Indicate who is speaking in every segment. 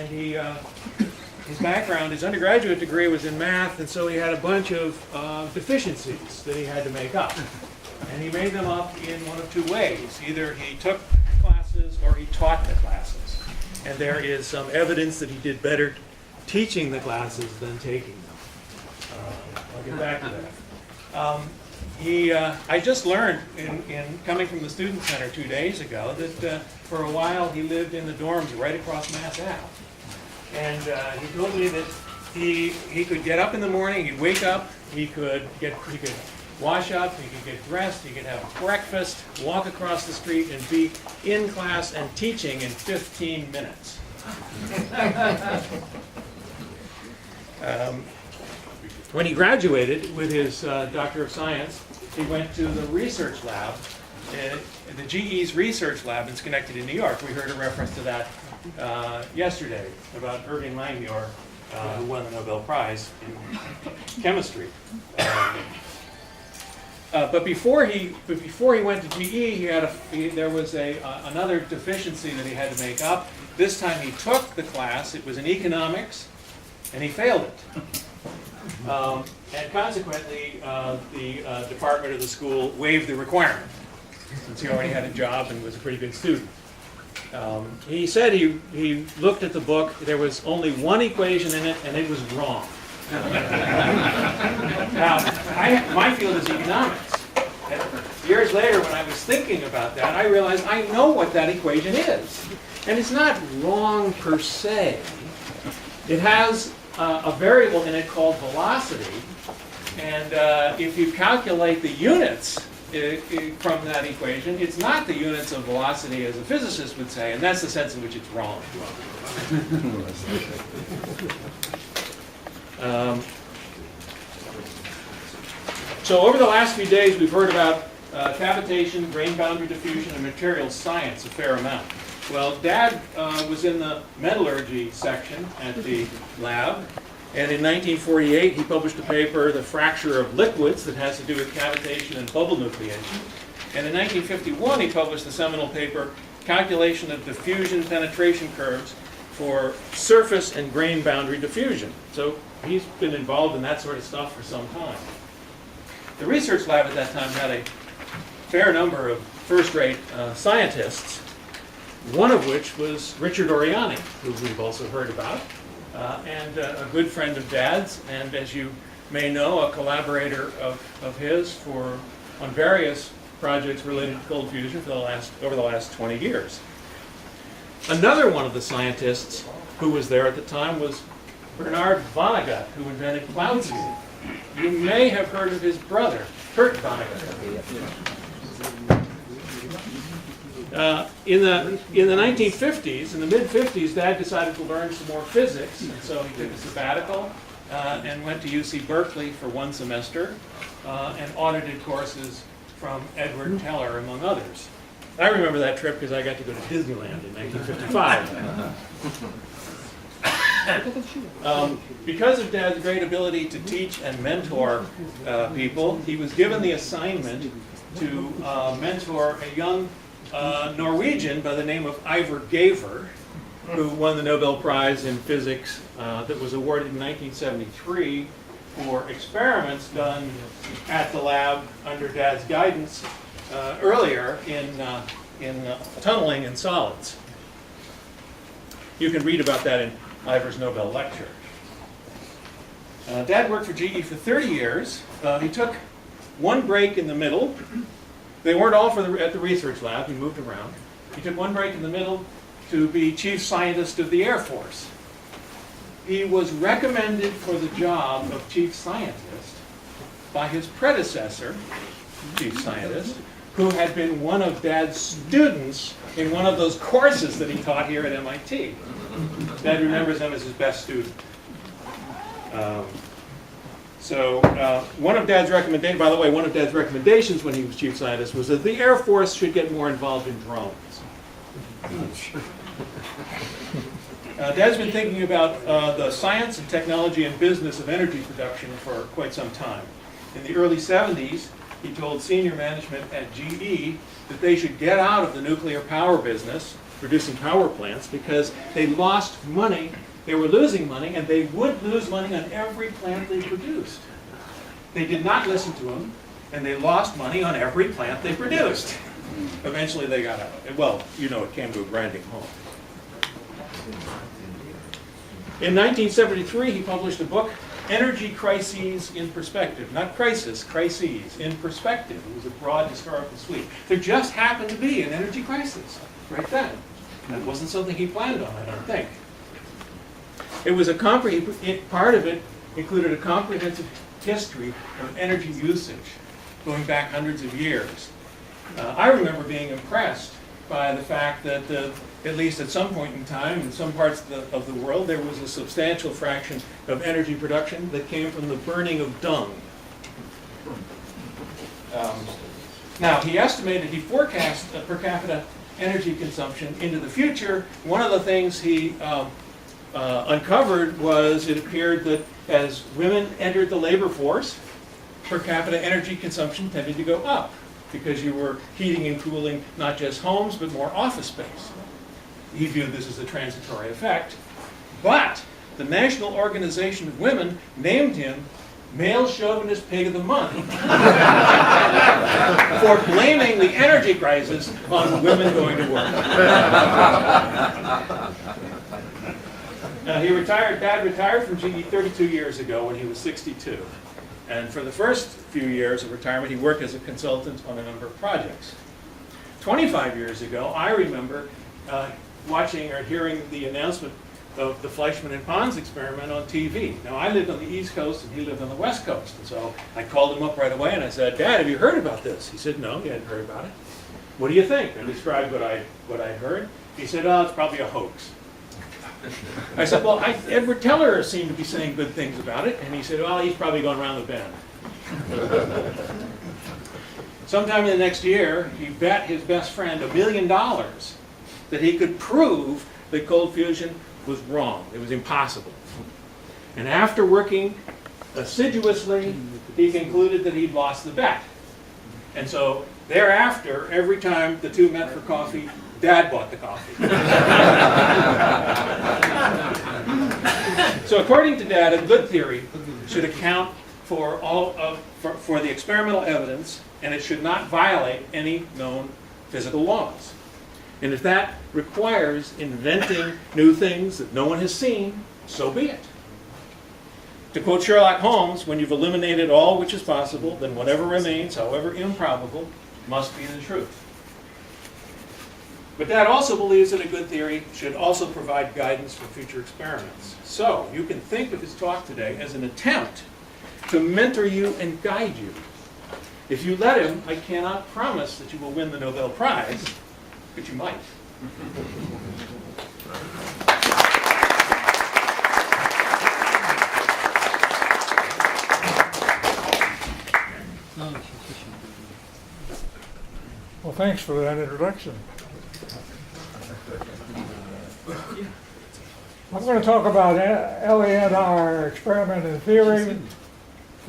Speaker 1: and his background, his undergraduate degree was in math, and so he had a bunch of deficiencies that he had to make up. And he made them up in one of two ways. Either he took classes or he taught the classes. And there is some evidence that he did better teaching the classes than taking them. I'll get back to that. I just learned in coming from the Student Center 2 days ago that for a while he lived in the dorms right across Mass Ave. And he told me that he could get up in the morning, he'd wake up, he could wash up, he could get dressed, he could have breakfast, walk across the street, and be in class and teaching in 15 minutes. When he graduated with his Doctor of Science, he went to the research lab, the GE's research lab in Schenectady, New York. We heard a reference to that yesterday about Irving Langmuir, who won the Nobel Prize in chemistry. But before he went to GE, there was another deficiency that he had to make up. This time he took the class. It was in economics, and he failed it. And consequently, the department of the school waived the requirement, since he already had a job and was a pretty good student. He said he looked at the book. There was only one equation in it, and it was wrong. Now, my field is economics. And years later, when I was thinking about that, I realized I know what that equation is. And it's not wrong per se. It has a variable in it called velocity. And if you calculate the units from that equation, it's not the units of velocity as a physicist would say, and that's the sense in which it's wrong. So over the last few days, we've heard about cavitation, grain boundary diffusion, and materials science a fair amount. Well, Dad was in the metallurgy section at the lab, and in 1948 he published a paper, The Fracture of Liquids, that has to do with cavitation and bubble nucleation. And in 1951 he published the seminal paper, Calculation of Diffusion Penetration Curves for Surface and Grain Boundary Diffusion. So he's been involved in that sort of stuff for some time. The research lab at that time had a fair number of first-rate scientists, one of which was Richard Oriani, who we've also heard about, and a good friend of Dad's, and as you may know, a collaborator of his on various projects related to cold fusion over the last 20 years. Another one of the scientists who was there at the time was Bernard Vonnegut, who invented cloud seeding. You may have heard of his brother, Kurt Vonnegut. In the 1950s, in the mid-50s, Dad decided to learn some more physics, and so he took a sabbatical and went to UC Berkeley for one semester and audited courses from Edward Teller, among others. I remember that trip because I got to go to Disneyland in 1955. Because of Dad's great ability to teach and mentor people, he was given the assignment to mentor a young Norwegian by the name of Ivar Gaver, who won the Nobel Prize in Physics that was awarded in 1973 for experiments done at the lab under Dad's guidance earlier in tunneling in solids. You can read about that in Ivar's Nobel lecture. Dad worked for GE for 30 years. He took one break in the middle. They weren't all at the research lab. He moved around. He took one break in the middle to be chief scientist of the Air Force. He was recommended for the job of chief scientist by his predecessor, chief scientist, who had been one of Dad's students in one of those courses that he taught here at MIT. Dad remembers him as his best student. One of Dad's recommendations when he was chief scientist was that the Air Force should get more involved in drones. Dad's been thinking about the science and technology and business of energy production for quite some time. In the early 70s, he told senior management at GE that they should get out of the nuclear power business producing power plants because they lost money. They were losing money, and they would lose money on every plant they produced. They did not listen to them, and they lost money on every plant they produced. Eventually they got out. Well, you know, it came to a grinding halt. In 1973, he published a book, Energy Crises in Perspective. Not crisis, crises in perspective. It was a broad historical sweep. There just happened to be an energy crisis right then. That wasn't something he planned on, I don't think. It was part of it included a comprehensive history of energy usage going back hundreds of years. I remember being impressed by the fact that at least at some point in time, in some parts of the world, there was a substantial fraction of energy production that came from the burning of dung. Now, he forecast per capita energy consumption into the future. One of the things he uncovered was it appeared that as women entered the labor force, per capita energy consumption tended to go up because you were heating and cooling not just homes, but more office space. He viewed this as a transitory effect. But the National Organization of Women named him Male Chauvinist Pig of the Month for blaming the energy crisis on women going to work. Now, Dad retired from GE 32 years ago when he was 62. And for the first few years of retirement, he worked as a consultant on a number of projects. 25 years ago, I remember watching or hearing the announcement of the Fleischmann and Pons experiment on TV. Now, I lived on the East Coast and he lived on the West Coast. And so I called him up right away and I said, Dad, have you heard about this? He said, no, he hadn't heard about it. What do you think? I described what I heard. He said, oh, it's probably a hoax. I said, well, Edward Teller seemed to be saying good things about it. And he said, well, he's probably going around the bend. Sometime in the next year, he bet his best friend $1 million that he could prove that cold fusion was wrong. It was impossible. And after working assiduously, he concluded that he'd lost the bet. And so thereafter, every time the two met for coffee, Dad bought the coffee. So according to Dad, a good theory should account for for the experimental evidence, and it should not violate any known physical laws. And if that requires inventing new things that no one has seen, so be it. To quote Sherlock Holmes, when you've eliminated all which is possible, then whatever remains, however improbable, must be the truth. But Dad also believes that a good theory should also provide guidance for future experiments. So you can think of his talk today as an attempt to mentor you and guide you. If you let him, I cannot promise that you will win the Nobel Prize, but you might.
Speaker 2: Well, thanks for that introduction. I'm going to talk about LANR experiment and theory.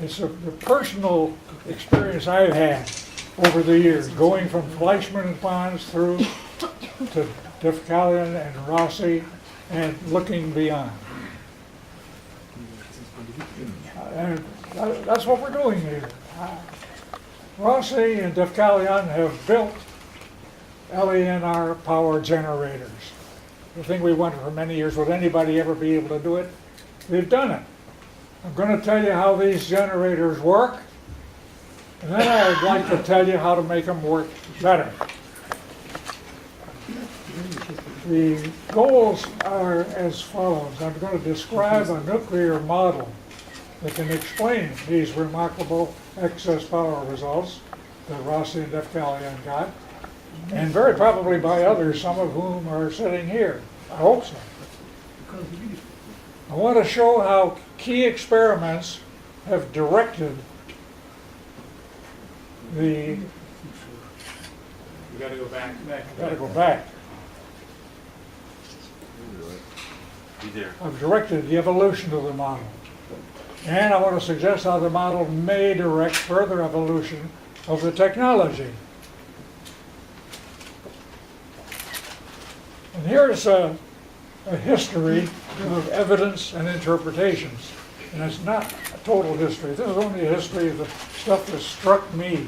Speaker 2: It's the personal experience I've had over the years, going from Fleischmann and Pons through to Defkalian and Rossi and looking beyond. And that's what we're doing here. Rossi and Defkalian have built LANR power generators. The thing we wondered for many years, would anybody ever be able to do it? They've done it. I'm going to tell you how these generators work, and then I'd like to tell you how to make them work better. The goals are as follows. I'm going to describe a nuclear model that can explain these remarkable excess power results that Rossi and Defkalian got, and very probably by others, some of whom are sitting here. I hope so. I want to show how key experiments have directed the...
Speaker 1: You got to go back.
Speaker 2: Got to go back. I've directed the evolution of the model. And I want to suggest how the model may direct further evolution of the technology. here's a history of evidence and interpretations. And it's not a total history. This is only a history of the stuff that struck me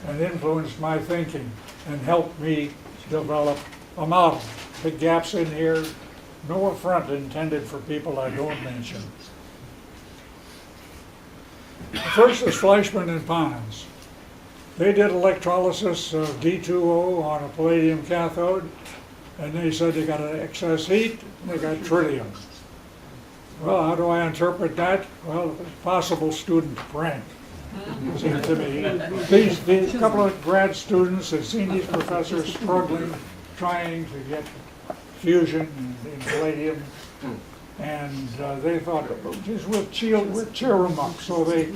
Speaker 2: and influenced my thinking and helped me develop a model. Big gaps in here, no affront intended for people I don't mention. First is Fleischmann and Pons. They did electrolysis of D2O on a palladium cathode, and they said they got an excess heat, and they got tritium. Well, how do I interpret that? Well, it's a possible student prank, it seemed to me. These couple of grad students had seen these professors struggling, trying to get fusion in palladium, and they thought, geez, we'll cheer them up. So they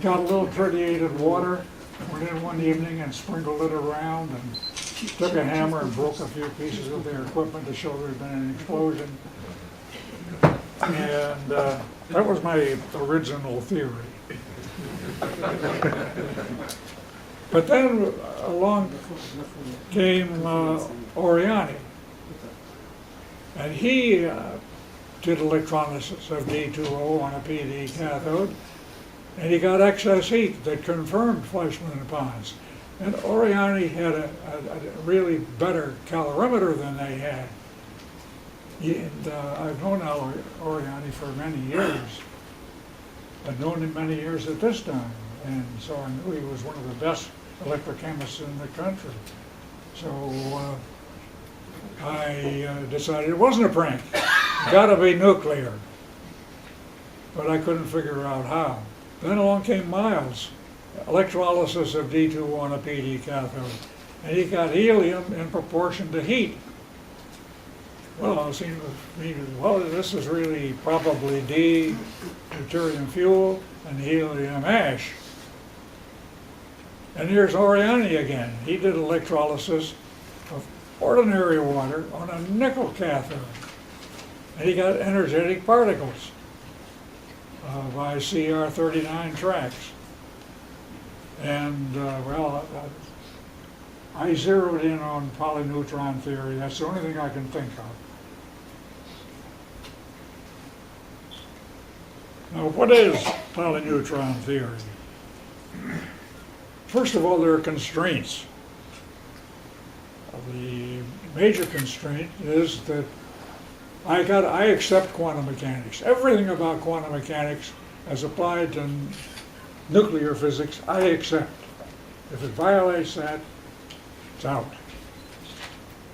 Speaker 2: got a little tritiated water, went in one evening and sprinkled it around, and took a hammer and broke a few pieces of their equipment to show there had been an explosion. And that was my original theory. But then along came Oriani, and he did electrolysis of D2O on a PD cathode, and he got excess heat that confirmed Fleischmann and Pons. And Oriani had a really better calorimeter than they had. And I've known Oriani for many years. I've known him many years at this time, and so I knew he was one of the best electrochemists in the country. So I decided it wasn't a prank. It got to be nuclear. But I couldn't figure out how. Then along came Miles, electrolysis of D2 on a PD cathode, and he got helium in proportion to heat. Well, it seemed to me, well, this is really probably D, deuterium fuel, and helium ash. And here's Oriani again. He did electrolysis of ordinary water on a nickel cathode, and he got energetic particles by CR39 tracks. And, well, I zeroed in on polyneutron theory. That's the only thing I can think of. Now, what is polyneutron theory? First of all, there are constraints. The major constraint is that I accept quantum mechanics. Everything about quantum mechanics as applied to nuclear physics, I accept. If it violates that, it's out.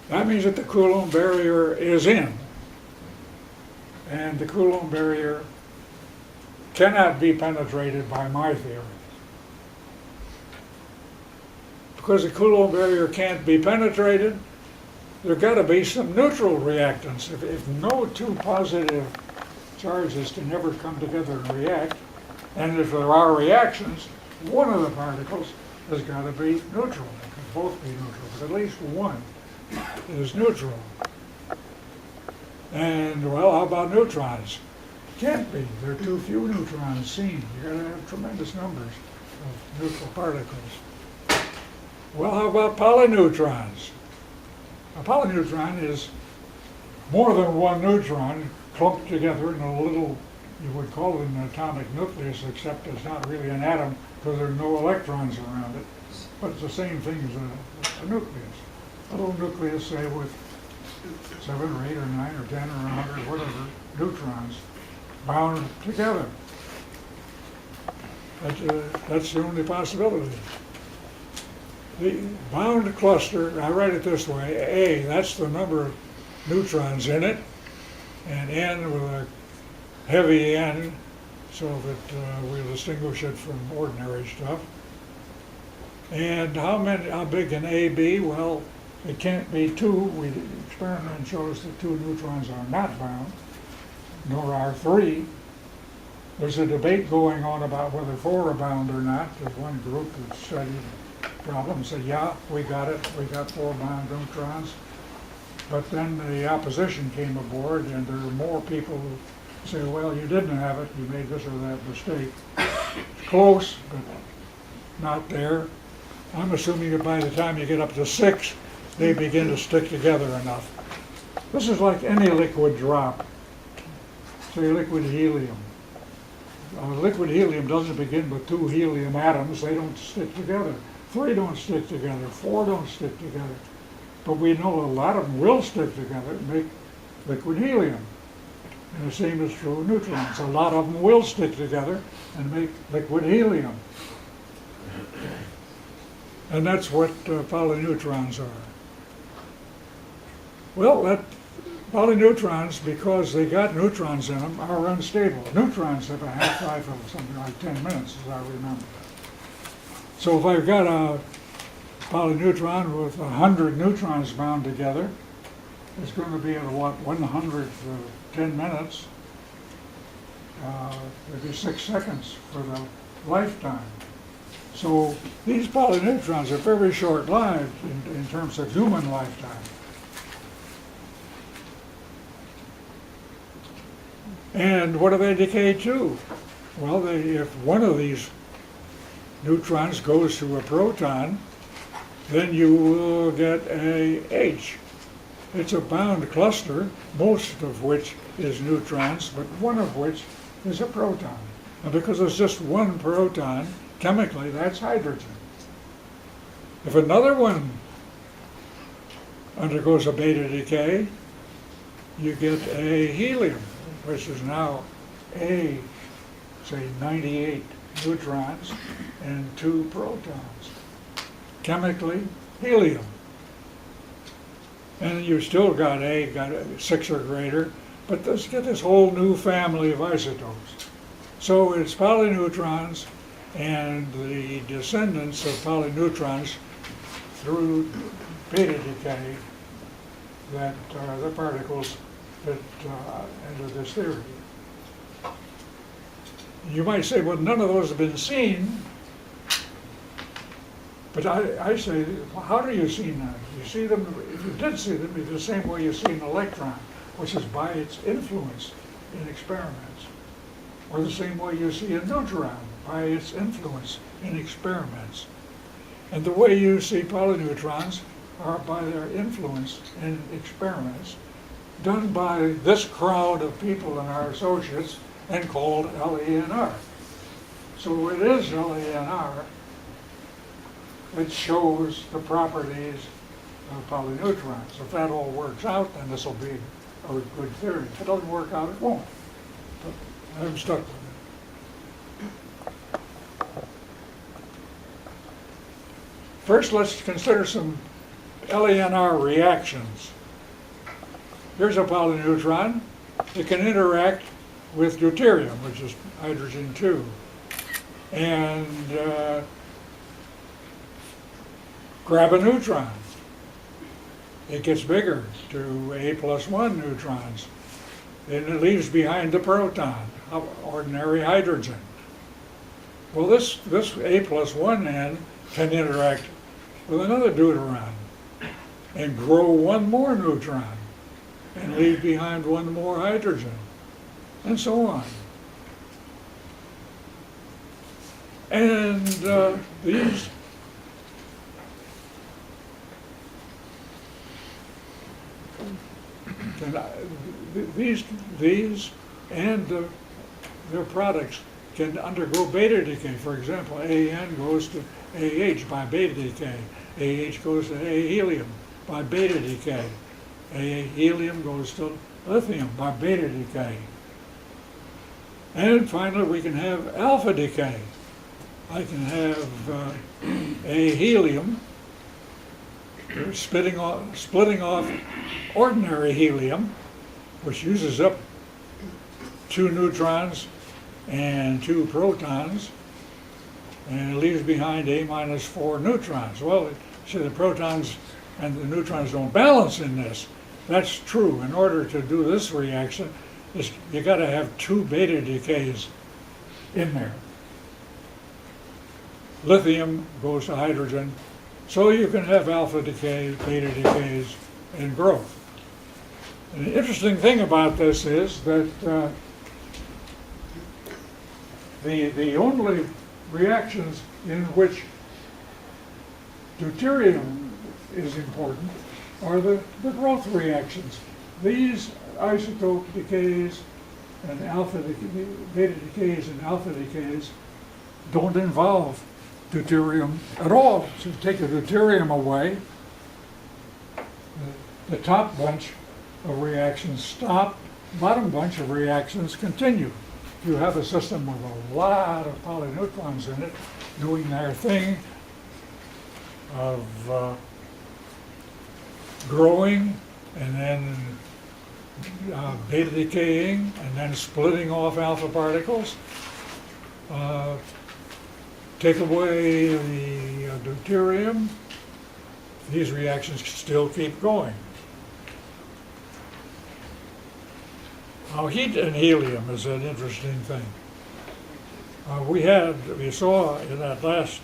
Speaker 2: That means that the Coulomb barrier is in. And the Coulomb barrier cannot be penetrated by my theory. Because the Coulomb barrier can't be penetrated, there's got to be some neutral reactants. If no two positive charges can ever come together and react, and if there are reactions, one of the particles has got to be neutral. They can both be neutral, but at least one is neutral. And, well, how about neutrons? Can't be. There are too few neutrons seen. You've got to have tremendous numbers of neutral particles. Well, how about polyneutrons? A polyneutron is more than one neutron clumped together in a little, you would call it an atomic nucleus, except it's not really an atom because there are no electrons around it. But it's the same thing as a nucleus. A little nucleus, say, with 7 or 8 or 9 or 10 or 100, whatever, neutrons bound together. That's the only possibility. The bound cluster, I write it this way, A, that's the number of neutrons in it, and N with a heavy N, so that we'll distinguish it from ordinary stuff. And how big can A be? Well, it can't be 2. The experiment shows that 2 neutrons are not bound, nor are 3. There's a debate going on about whether 4 are bound or not. There's one group that studied the problem and said, yeah, we got it. We got 4 bound neutrons. But then the opposition came aboard, and there are more people who say, well, you didn't have it. You made this or that mistake. Close, but not there. I'm assuming that by the time you get up to 6, they begin to stick together enough. This is like any liquid drop, say liquid helium. Liquid helium doesn't begin with 2 helium atoms. They don't stick together. 3 don't stick together. 4 don't stick together. But we know a lot of them will stick together and make liquid helium. And the same is true of neutrons. A lot of them will stick together and make liquid helium. And that's what polyneutrons are. Well, polyneutrons, because they got neutrons in them, are unstable. Neutrons have a half-life of something like 10 minutes, as I remember. So if I've got a polyneutron with 100 neutrons bound together, it's going to be at what, 100 for 10 minutes, maybe 6 seconds for the lifetime. So these polyneutrons are very short-lived in terms of human lifetime. And what do they decay to? Well, if one of these neutrons goes to a proton, then you will get a H. It's a bound cluster, most of which is neutrons, but one of which is a proton. And because there's just one proton, chemically that's hydrogen. If another one undergoes a beta decay, you get a helium, which is now say 98 neutrons and 2 protons. Chemically, helium. And you still got a 6 or greater, but let's get this whole new family of isotopes. So it's polyneutrons and the descendants of polyneutrons through beta decay that are the particles that enter this theory. You might say, well, none of those have been seen, but I say, well, how do you see them? You see them, if you did see them, it's the same way you see an electron, which is by its influence in experiments, or the same way you see a neutron, by its influence in experiments. And the way you see polyneutrons are by their influence in experiments done by this crowd of people and our associates and called LANR. So it is LANR that shows the properties of polyneutrons. If that all works out, then this will be a good theory. If it doesn't work out, it won't. But I'm stuck with it. First, let's consider some LANR reactions. Here's a polyneutron. It can interact with deuterium, which is hydrogen 2, and grab a neutron. It gets bigger to A+1 neutrons. And it leaves behind the proton, ordinary hydrogen. Well, this A+1 N can interact with another deuteron and grow one more neutron and leave behind one more hydrogen, and so on. And these and their products can undergo beta decay. For example, AN goes to AH by beta decay. AH goes to A helium by beta decay. A helium goes to lithium by beta decay. And finally, we can have alpha decay. I can have a helium splitting off ordinary helium, which uses up 2 neutrons and 2 protons, and it leaves behind A-4 neutrons. Well, see, the protons and the neutrons don't balance in this. That's true. In order to do this reaction, you got to have 2 beta decays in there. Lithium goes to hydrogen, so you can have alpha decay, beta decays, and growth. And the interesting thing about this is that the only reactions in which deuterium is important are the growth reactions. these isotope decays and beta decays and alpha decays don't involve deuterium at all. So take the deuterium away, the top bunch of reactions stop, bottom bunch of reactions continue. You have a system with a lot of polyneutrons in it doing their thing of growing and then beta decaying and then splitting off alpha particles. Take away the deuterium, these reactions still keep going. Now, heat and helium is an interesting thing. We saw in that last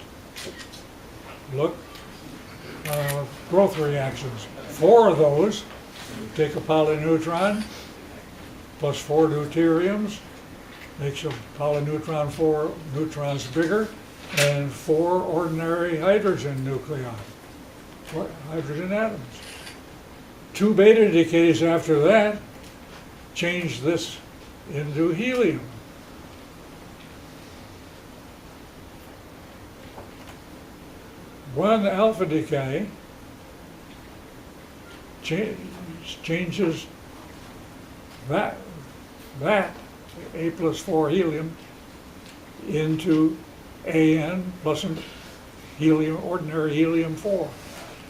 Speaker 2: look growth reactions. 4 of those, take a polyneutron plus 4 deuteriums, makes a polyneutron 4 neutrons bigger, and 4 ordinary hydrogen nuclei, hydrogen atoms. 2 beta decays after that change this into helium. One alpha decay changes that A plus 4 helium into AN plus helium, ordinary helium 4.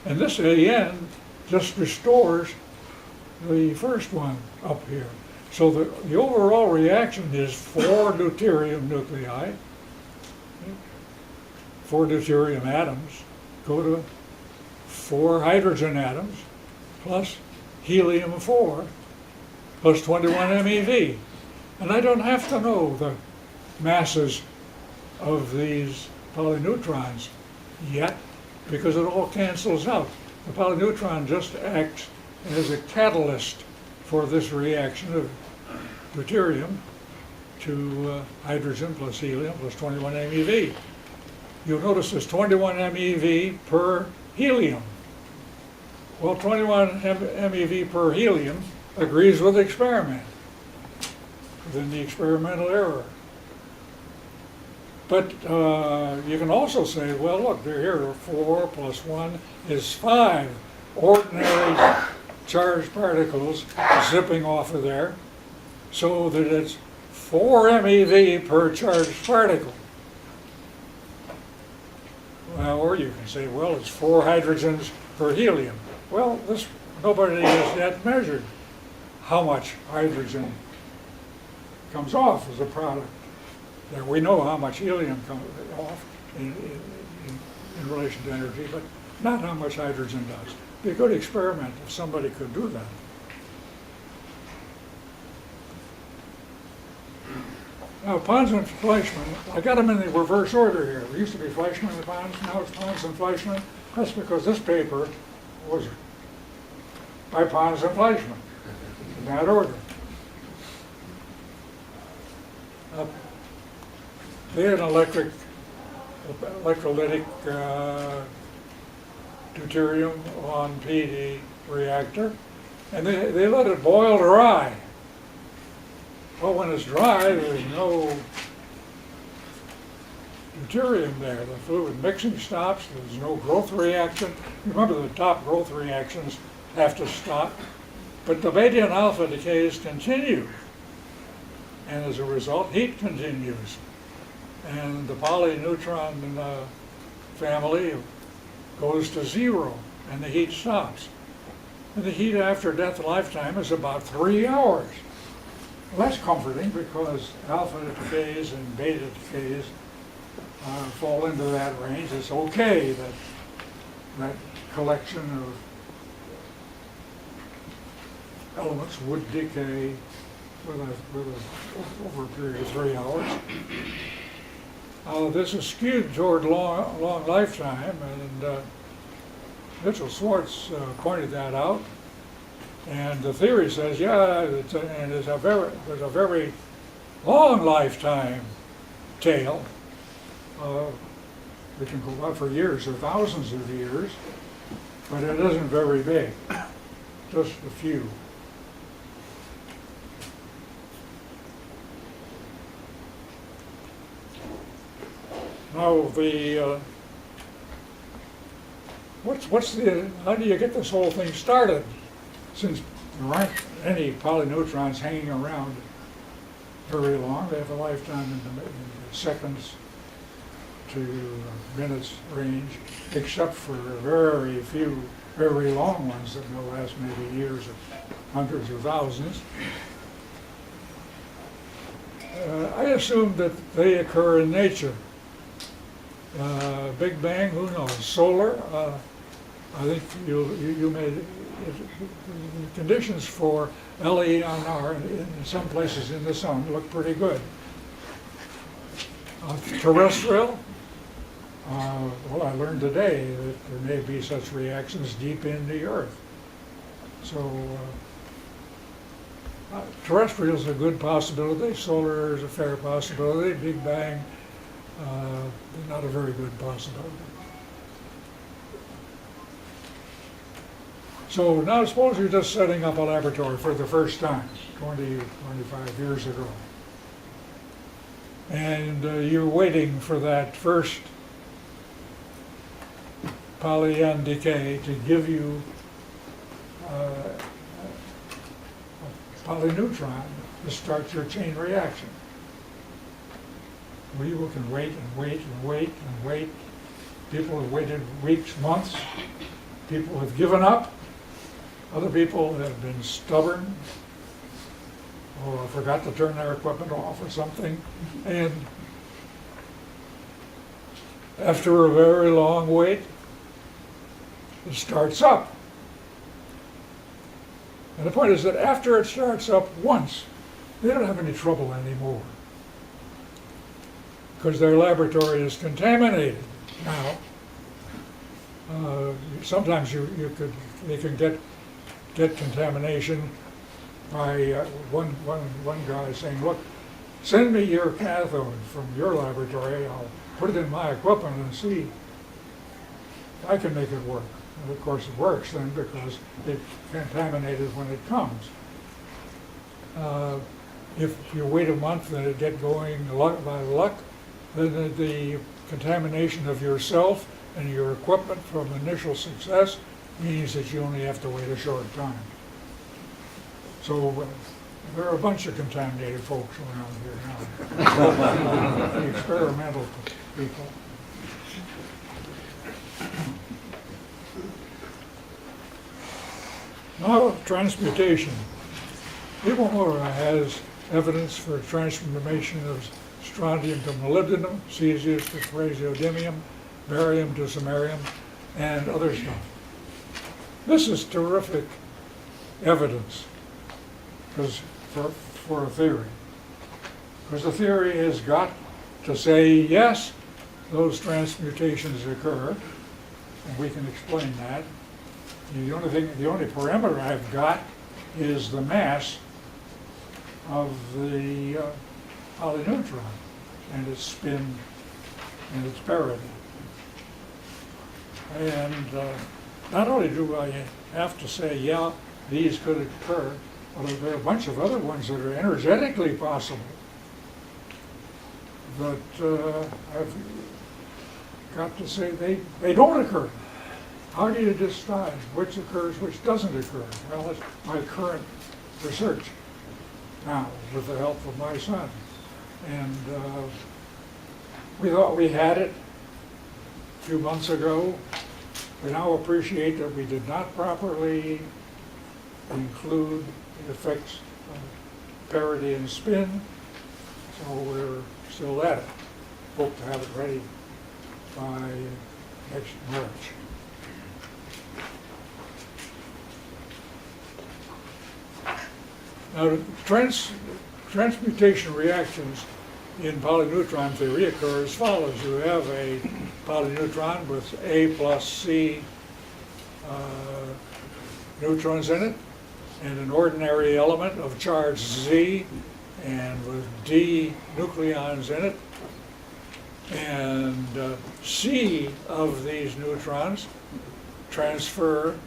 Speaker 2: And this AN just restores the first one up here. So the overall reaction is 4 deuterium nuclei, 4 deuterium atoms go to 4 hydrogen atoms plus helium 4 plus 21 MeV. And I don't have to know the masses of these polyneutrons yet because it all cancels out. The polyneutron just acts as a catalyst for this reaction of deuterium to hydrogen plus helium plus 21 MeV. You'll notice there's 21 MeV per helium. Well, 21 MeV per helium agrees with the experiment, within the experimental error. But you can also say, well, look, here 4 plus 1 is 5 ordinary charged particles zipping off of there, so that it's 4 MeV per charged particle. Well, or you can say, well, it's 4 hydrogens per helium. Well, nobody has yet measured how much hydrogen comes off as a product. Now, we know how much helium comes off in relation to energy, but not how much hydrogen does. It'd be a good experiment if somebody could do that. Now, Pons and Fleischmann, I got them in the reverse order here. It used to be Fleischmann and Pons, now it's Pons and Fleischmann. That's because this paper was by Pons and Fleischmann, in that order. They had an electrolytic deuterium on PD reactor, and they let it boil dry. Well, when it's dry, there's no deuterium there. The fluid mixing stops, there's no growth reaction. Remember, the top growth reactions have to stop, but the beta and alpha decays continue. And as a result, heat continues. And the polyneutron family goes to 0, and the heat stops. And the heat after death lifetime is about 3 hours. Well, that's comforting because alpha decays and beta decays fall into that range. It's okay that that collection of elements would decay over a period of 3 hours. This is skewed toward long lifetime, and Mitchell Schwartz pointed that out. And the theory says, yeah, there's a very long lifetime tail. It can go on for years or thousands of years, but it isn't very big, just a few. Now how do you get this whole thing started? Since there aren't any polyneutrons hanging around very long, they have a lifetime in the seconds to minutes range, except for very few very long ones that will last maybe years or hundreds or thousands. I assume that they occur in nature. Big Bang, who knows? Solar, I think you made the conditions for LANR in some places in the sun look pretty good. Terrestrial, well, I learned today that there may be such reactions deep in the Earth. So terrestrial is a good possibility. Solar is a fair possibility. Big Bang, not a very good possibility. So now suppose you're just setting up a laboratory for the first time, 20, 25 years ago. And you're waiting for that first poly-N decay to give you a polyneutron to start your chain reaction. We can wait and wait and wait and wait. People have waited weeks, months. People have given up. Other people have been stubborn or forgot to turn their equipment off or something. And after a very long wait, it starts up. And the point is that after it starts up once, they don't have any trouble anymore, because their laboratory is contaminated now. Sometimes you can get contamination by one guy saying, "Look, send me your cathode from your laboratory. I'll put it in my equipment and see if I can make it work." And of course, it works then because it's contaminated when it comes. If you wait a month and it get going by luck, then the contamination of yourself and your equipment from initial success means that you only have to wait a short time. So there are a bunch of contaminated folks around here now. The experimental people. Now, transmutation. Livermore has evidence for transformation of strontium to molybdenum, cesium to praseodymium, barium to samarium, and other stuff. This is terrific evidence for a theory. Because the theory has got to say, yes, those transmutations occur, and we can explain that. The only parameter I've got is the mass of the polyneutron and its spin and its parity. And not only do I have to say, yeah, these could occur, but there are a bunch of other ones that are energetically possible. But I've got to say they don't occur. How do you decide which occurs, which doesn't occur? Well, that's my current research now, with the help of my son. And we thought we had it a few months ago. We now appreciate that we did not properly include the effects of parity and spin, so we're still at it. Hope to have it ready by next March. Now, transmutation reactions in polyneutron theory occur as follows. You have a polyneutron with A plus C neutrons in it, and an ordinary element of charge Z, and with D nucleons in it. And C of these neutrons transfer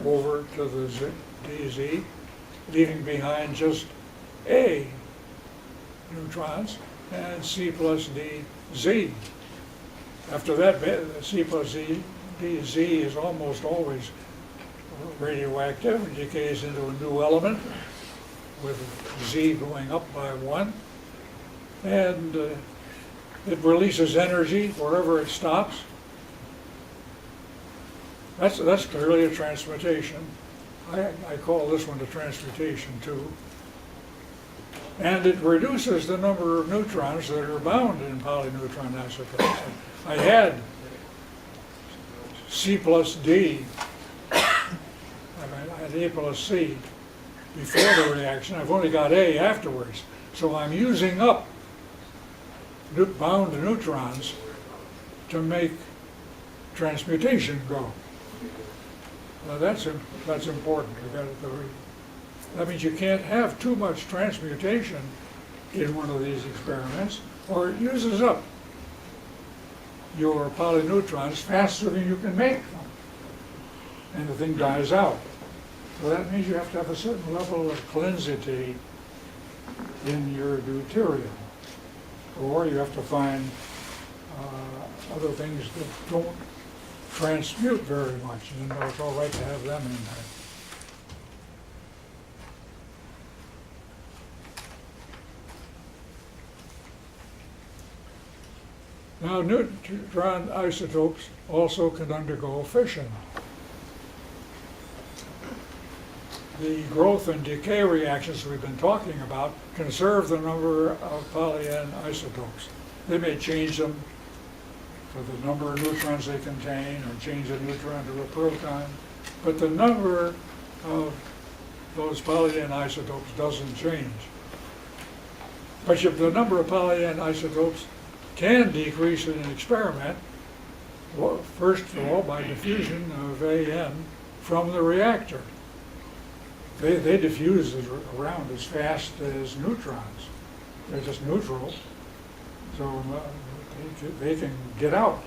Speaker 2: over to the DZ, leaving behind just A neutrons and C plus D Z. After that, C plus Z is almost always radioactive. It decays into a new element with Z going up by 1. And it releases energy wherever it stops. That's clearly a transmutation. I call this one the transmutation too. And it reduces the number of neutrons that are bound in polyneutron isotopes. I had C plus D, I had A plus C before the reaction. I've only got A afterwards. So I'm using up bound neutrons to make transmutation go. Now that's important. That means you can't have too much transmutation in one of these experiments, or it uses up your polyneutrons faster than you can make them, and the thing dies out. So that means you have to have a certain level of cleansity in your deuterium, or you have to find other things that don't transmute very much, and then it's all right to have them in there. Now, neutron isotopes also can undergo fission. The growth and decay reactions we've been talking about conserve the number of poly-N isotopes. They may change them for the number of neutrons they contain, or change a neutron to a proton, but the number of those poly-N isotopes doesn't change. But if the number of poly-N isotopes can decrease in an experiment, well, first of all, by diffusion of AN from the reactor. They diffuse around as fast as neutrons. They're just neutral, so they can get out.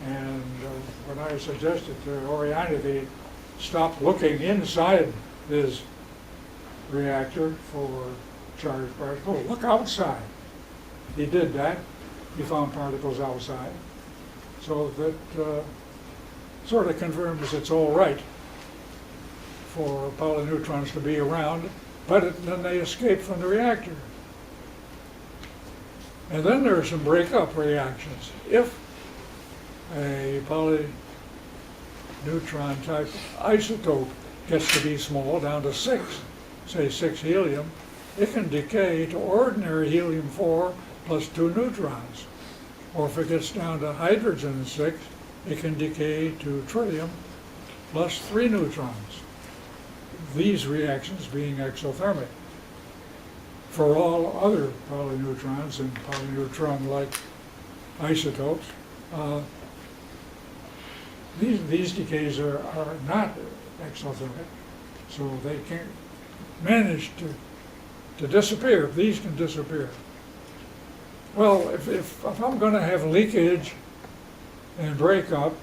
Speaker 2: And when I suggested to Oriana they stop looking inside this reactor for charged particles, look outside. He did that. He found particles outside. So that sort of confirms it's all right for polyneutrons to be around, but then they escape from the reactor. And then there are some breakup reactions. If a polyneutron type isotope gets to be small, down to 6, say 6 helium, it can decay to ordinary helium-4 plus 2 neutrons. Or if it gets down to hydrogen-6, it can decay to tritium plus 3 neutrons. These reactions being exothermic. For all other polyneutrons and polyneutron-like isotopes, these decays are not exothermic, so they can't manage to disappear. These can disappear. Well, if I'm going to have leakage and breakup,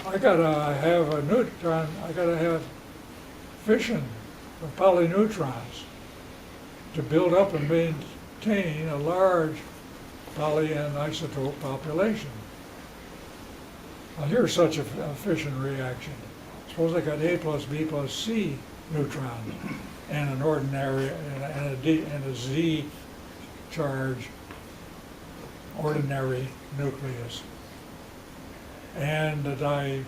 Speaker 2: I gotta have a neutron. I gotta have fission of polyneutrons to build up and maintain a large poly-N isotope population. Now here's such a fission reaction. Suppose I got A plus B plus C neutrons and an ordinary and a Z charge ordinary nucleus. And that I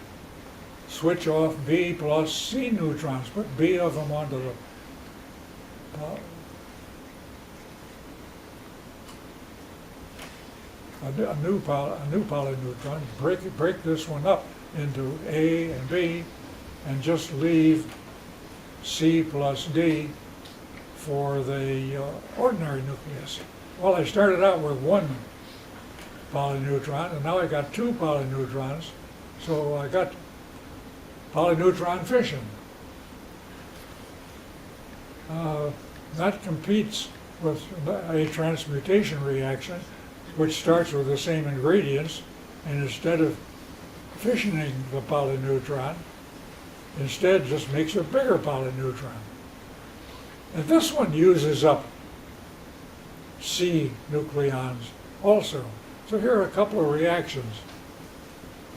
Speaker 2: switch off B plus C neutrons, put B of them onto the a new polyneutron, break this one up into A and B, and just leave C plus D for the ordinary nucleus. Well, I started out with 1 polyneutron, and now I got 2 polyneutrons, so I got polyneutron fission. That competes with a transmutation reaction, which starts with the same ingredients, and instead of fissioning the polyneutron, instead just makes a bigger polyneutron. And this one uses up C nucleons also. So here are a couple of reactions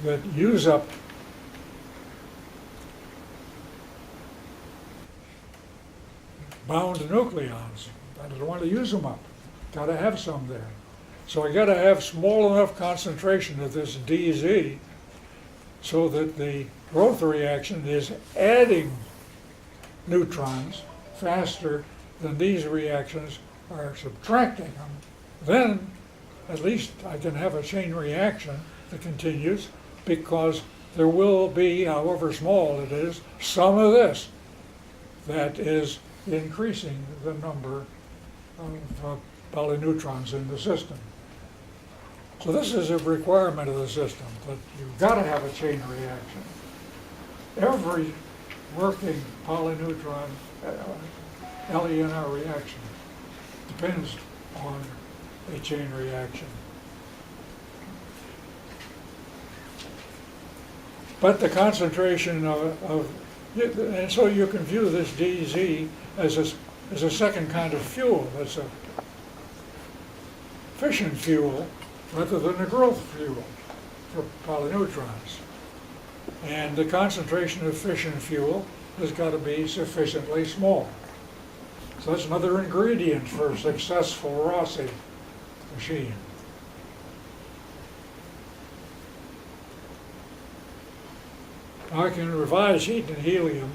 Speaker 2: that use up bound nucleons. I don't want to use them up. Got to have some there. So I got to have small enough concentration of this DZ so that the growth reaction is adding neutrons faster than these reactions are subtracting them. Then at least I can have a chain reaction that continues, because there will be, however small it is, some of this that is increasing the number of polyneutrons in the system. So this is a requirement of the system, that you've got to have a chain reaction. Every working polyneutron LANR reaction depends on a chain reaction. But the concentration and so you can view this DZ as a second kind of fuel. It's a fission fuel rather than a growth fuel for polyneutrons. And the concentration of fission fuel has got to be sufficiently small. So that's another ingredient for a successful Rossi machine. Now I can revise heat and helium.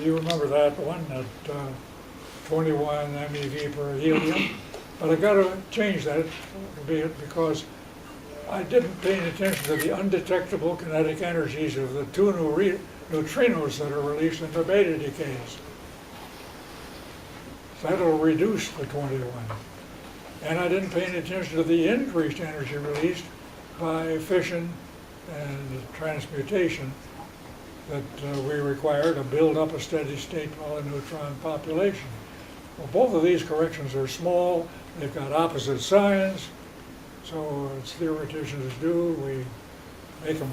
Speaker 2: You remember that one at 21 MeV per helium. But I got to change that a bit because I didn't pay any attention to the undetectable kinetic energies of the two neutrinos that are released in the beta decays. So that'll reduce the 21. And I didn't pay any attention to the increased energy released by fission and transmutation that we require to build up a steady state polyneutron population. Well, both of these corrections are small. They've got opposite signs. So as theoreticians do, we make them,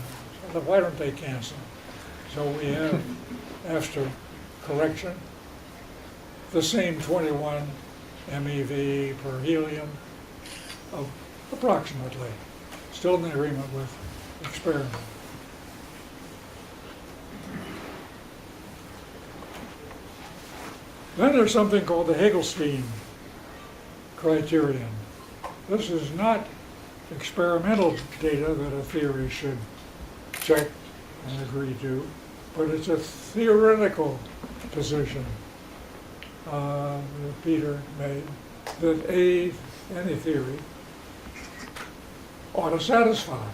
Speaker 2: why don't they cancel? So we have, after correction, the same 21 MeV per helium, approximately. Still in agreement with experiment. Then there's something called the Hagelstein criterion. This is not experimental data that a theory should check and agree to, but it's a theoretical position that Peter made that any theory ought to satisfy.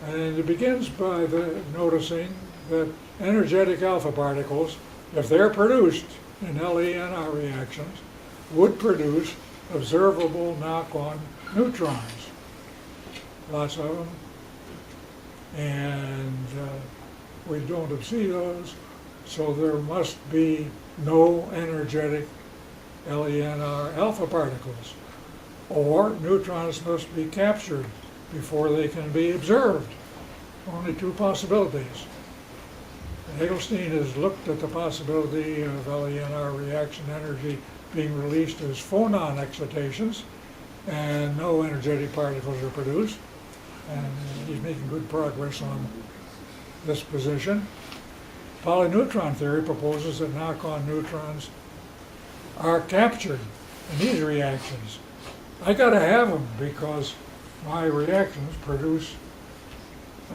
Speaker 2: And it begins by noticing that energetic alpha particles, if they're produced in LANR reactions, would produce observable knock-on neutrons. Lots of them. And we don't see those, so there must be no energetic LANR alpha particles. Or neutrons must be captured before they can be observed. Only two possibilities. Hagelstein has looked at the possibility of LANR reaction energy being released as phonon excitations, and no energetic particles are produced. And he's making good progress on this position. Polyneutron theory proposes that knock-on neutrons are captured in these reactions. I got to have them because my reactions produce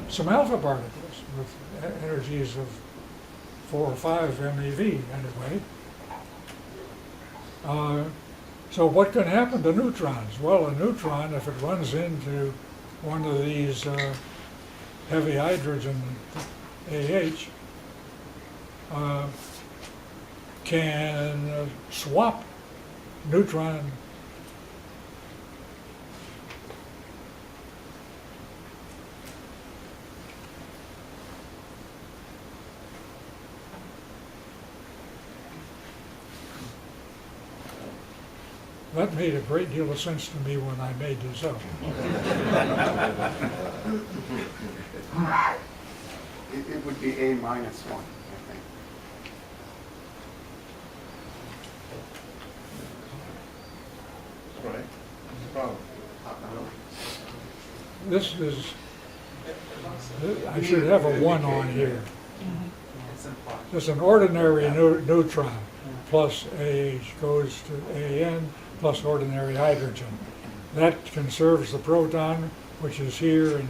Speaker 2: some alpha particles with energies of 4 or 5 MeV anyway. So what can happen to neutrons? Well, a neutron, if it runs into one of these heavy hydrogen AH, can swap neutron That made a great deal of sense to me when I made this up.
Speaker 3: It would be A minus 1, I think.
Speaker 4: Right.
Speaker 2: this is, I should have a 1 on here. Just an ordinary neutron plus AH goes to AN plus ordinary hydrogen. That conserves the proton, which is here, and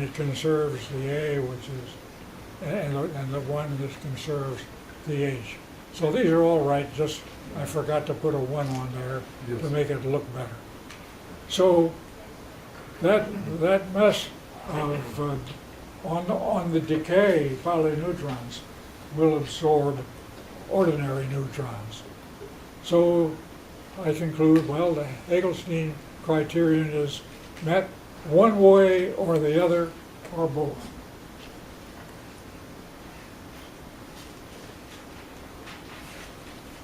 Speaker 2: it conserves the A, which is, and the one that conserves the H. So these are all right, just I forgot to put a 1 on there to make it look better. So that mess of on the decay, polyneutrons will absorb ordinary neutrons. So I conclude, well, the Hagelstein criterion is met one way or the other or both.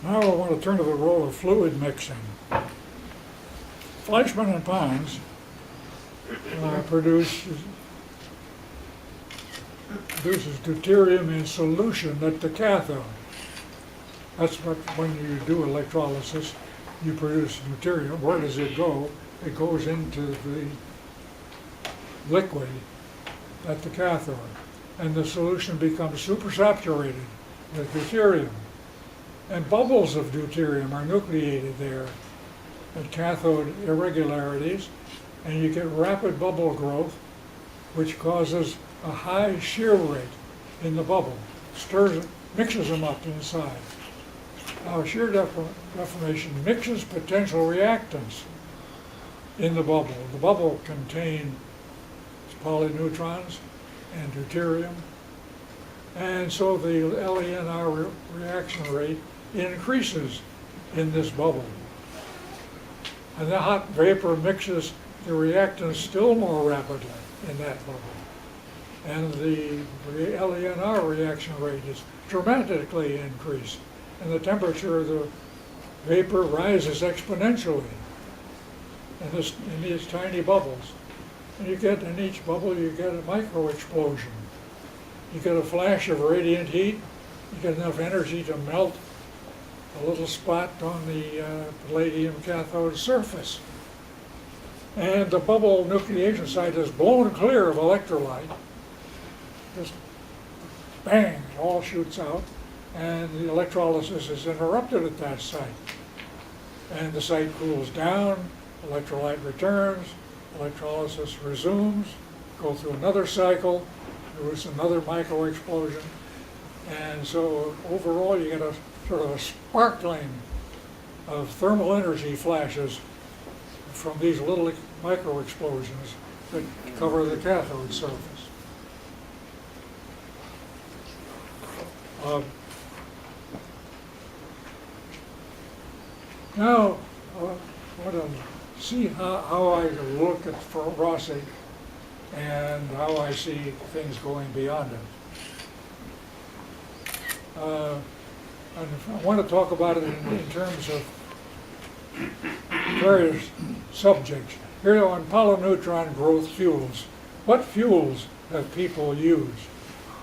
Speaker 2: Now I want to turn to the role of fluid mixing. Fleischmann and Pons produces deuterium in solution at the cathode. That's what, when you do electrolysis, you produce deuterium. Where does it go? It goes into the liquid at the cathode. And the solution becomes supersaturated with deuterium. And bubbles of deuterium are nucleated there at cathode irregularities, and you get rapid bubble growth, which causes a high shear rate in the bubble, mixes them up inside. Now, shear deformation mixes potential reactants in the bubble. The bubble contains polyneutrons and deuterium, and so the LANR reaction rate increases in this bubble. And the hot vapor mixes the reactants still more rapidly in that bubble. And the LANR reaction rate is dramatically increased. And the temperature of the vapor rises exponentially in these tiny bubbles. And you get, in each bubble, you get a micro explosion. You get a flash of radiant heat. You get enough energy to melt a little spot on the palladium cathode surface. And the bubble nucleation site is blown clear of electrolyte. Just bang, it all shoots out, and the electrolysis is interrupted at that site. And the site cools down, electrolyte returns, electrolysis resumes, go through another cycle, produce another micro explosion, and so overall you get a sort of a sparkling of thermal energy flashes from these little micro explosions that cover the cathode surface. Now, I want to see how I look at Rossi and how I see things going beyond it. And I want to talk about it in terms of various subjects. Here on polyneutron growth fuels. What fuels have people used?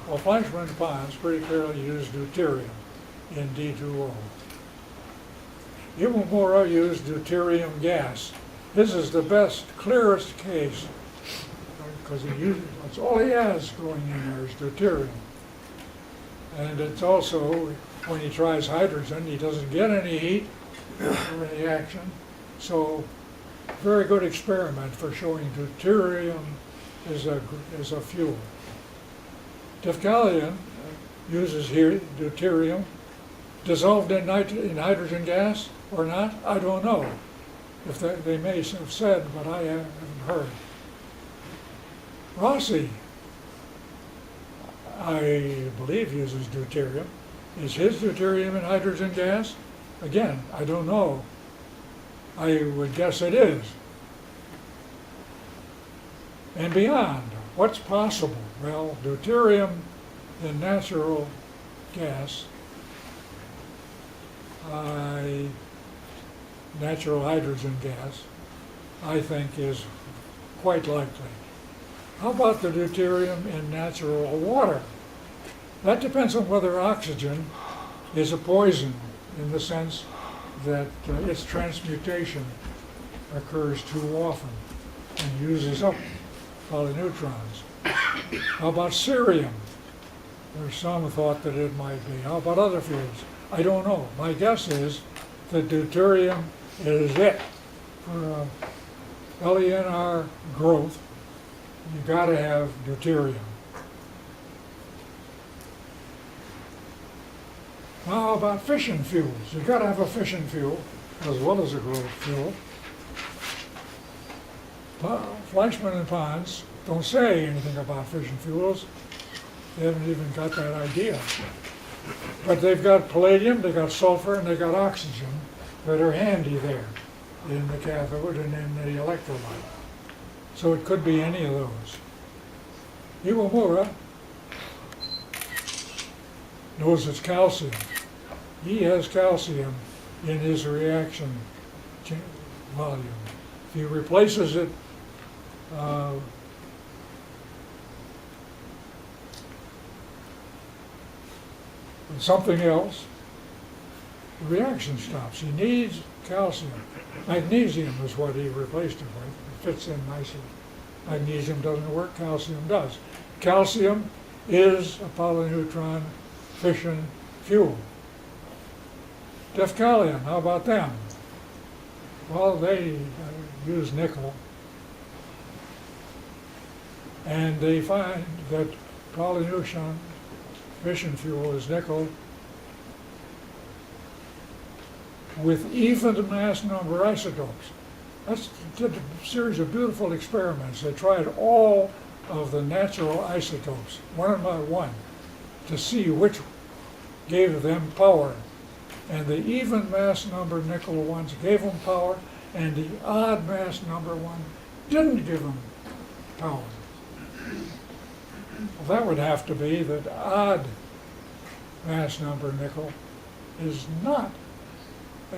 Speaker 2: Well, Fleischmann and Pons pretty clearly used deuterium in D2O. Imamura used deuterium gas. His is the best, clearest case, because that's all he has going in there is deuterium. And it's also, when he tries hydrogen, he doesn't get any heat or any action. So, very good experiment for showing deuterium is a fuel. Tifkalian uses here deuterium dissolved in hydrogen gas or not, I don't know. If they may have said, but I haven't heard. Rossi, I believe, uses deuterium. Is his deuterium in hydrogen gas? Again, I don't know. I would guess it is. And beyond, what's possible? Well, deuterium in natural gas, natural hydrogen gas, I think is quite likely. How about the deuterium in natural water? That depends on whether oxygen is a poison in the sense that its transmutation occurs too often and uses up polyneutrons. How about cerium? There's some thought that it might be. How about other fuels? I don't know. My guess is that deuterium is it. For LANR growth, you gotta have deuterium. Now, how about fission fuels? You gotta have a fission fuel as well as a growth fuel. Fleischmann and Pons don't say anything about fission fuels. They haven't even got that idea. But they've got palladium, they've got sulfur, and they've got oxygen that are handy there in the cathode and in the electrolyte. So it could be any of those. Iwamura knows it's calcium. He has calcium in his reaction volume. If he replaces it with something else, the reaction stops. He needs calcium. Magnesium is what he replaced it with. It fits in nicely. Magnesium doesn't work, calcium does. Calcium is a polyneutron fission fuel. Defcalium, how about them? Well, they use nickel. And they find that polyneutron fission fuel is nickel with even mass number isotopes. That's did a series of beautiful experiments. They tried all of the natural isotopes, one by one, to see which gave them power. And the even mass number nickel ones gave them power, and the odd mass number one didn't give them power. Well, that would have to be that odd mass number nickel is not